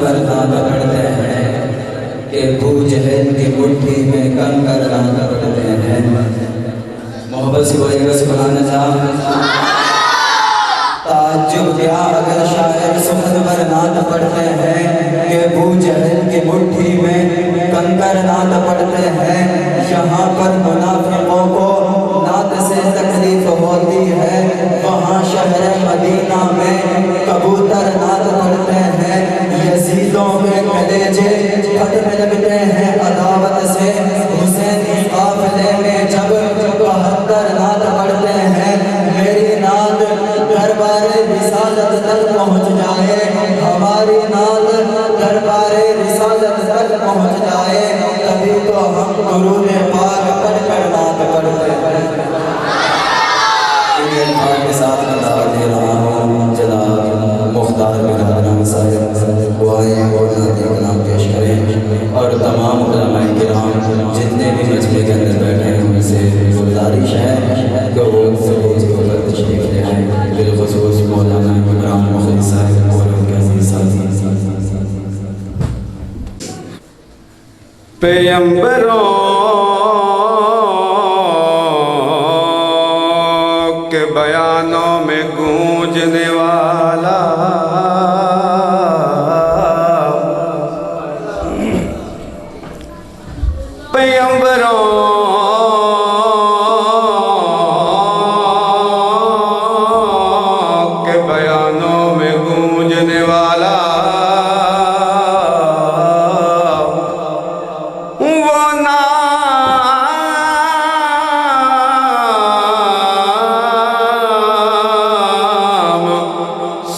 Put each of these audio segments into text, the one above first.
پر ناد پڑھتے ہیں کہ ابو جہل کی مٹھی میں کنکر ناد پڑھتے ہیں. محبت سے وہی بس بلانا چاہا تعجب کیا اگر شاعر سخن پر ناد پڑھتے ہیں کہ ابو جہل کی مٹھی میں کنکر ناد پڑھتے ہیں. یہاں پر منافقوں کو ناد سے تکلیف ہوتی ہے, وہاں شہر مدینہ میں کبوتر ناد پڑھتے ہیں. یزیدوں میں کلیجے پھٹنے لگتے ہیں عداوت سے, حسینی قافلے میں جب 72 ناد پڑھتے ہیں. میری ناد دربار رسالت تک پہنچ جائے, ہماری ناد دربار رسالت تک پہنچ جائے, تبھی تو ہم درود پاک پڑھ کر ناد پڑھتے ہیں. کے ساتھ میں دعوت دے رہا ہوں جناب مختار برادران صاحب وہ آئیں اور نعت کلام پیش کریں, اور تمام علماء کرام جتنے بھی مجلے کے اندر بیٹھے ہیں ان سے گزارش ہے کہ وہ سبوز کو پر تشریف لے آئیں, بالخصوص مولانا عمران مخلص صاحب اور ان کے عزیز ساتھی. پیغمبروں کے بیانوں میں گونجنے والا پیغمبروں کے بیانوں میں گونجنے والا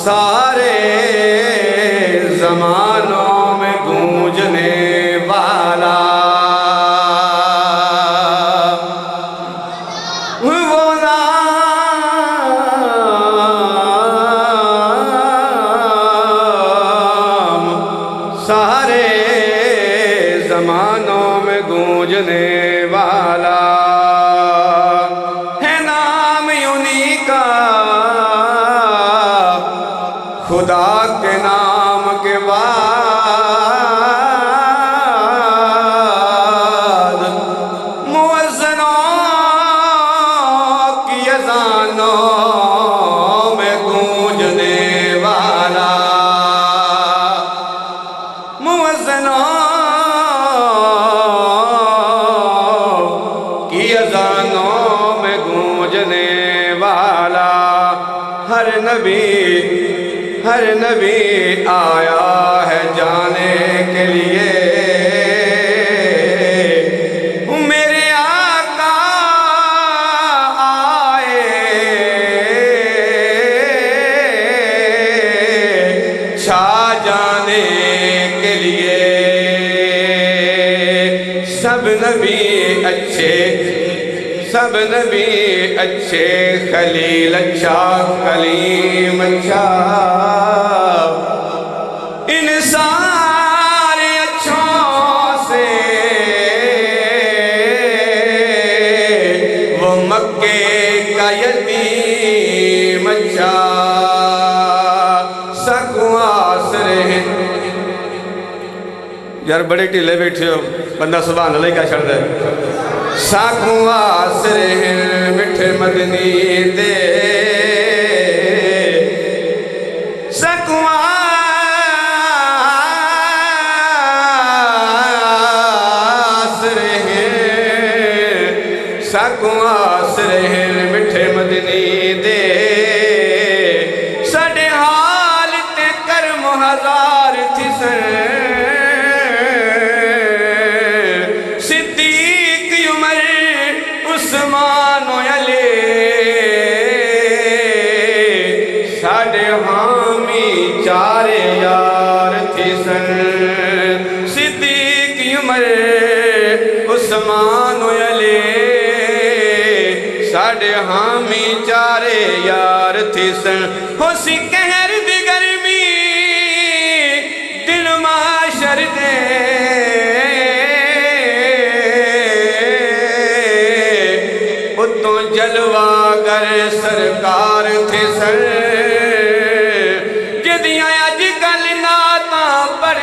سارے زمانوں میں گونجنے والا وہ نام سارے زمانوں میں گونجنے والا ہے. نام انہی کا خدا کے نام کے بعد مؤذنوں کی اذانوں میں گونجنے والا, مؤذنوں کی اذانوں میں گونجنے والا. ہر نبی آیا ہے جانے کے لیے, میرے آقا آئے چھا جانے کے لیے. سب نبی اچھے خلیل اچھا کلیم اچھا, ان سارے اچھوں سے وہ مکے کا یتیم اچھا. سکواس رہے یار بڑے ٹھیلے بیٹھے ہو, بندہ سبحان اللہ کیا چھڑ دے. ساکواس رہے مٹھے مدنی دے, سکواس رہے مٹھے مدنی دے. ساڑے حال تے کرم ہزار تھی سن, صدیق عمر عثمان و علی ساڑے حامی چارے یار تھی سن. صدیق عمر عثمان و علی ساڑے حامی چارے یار تھی سن. ہو سی کہر دی گرمی دل معاشر دے, اتوں جلوہ گر سرکار تھے سر, جدیاں اج کل نعتاں پڑھ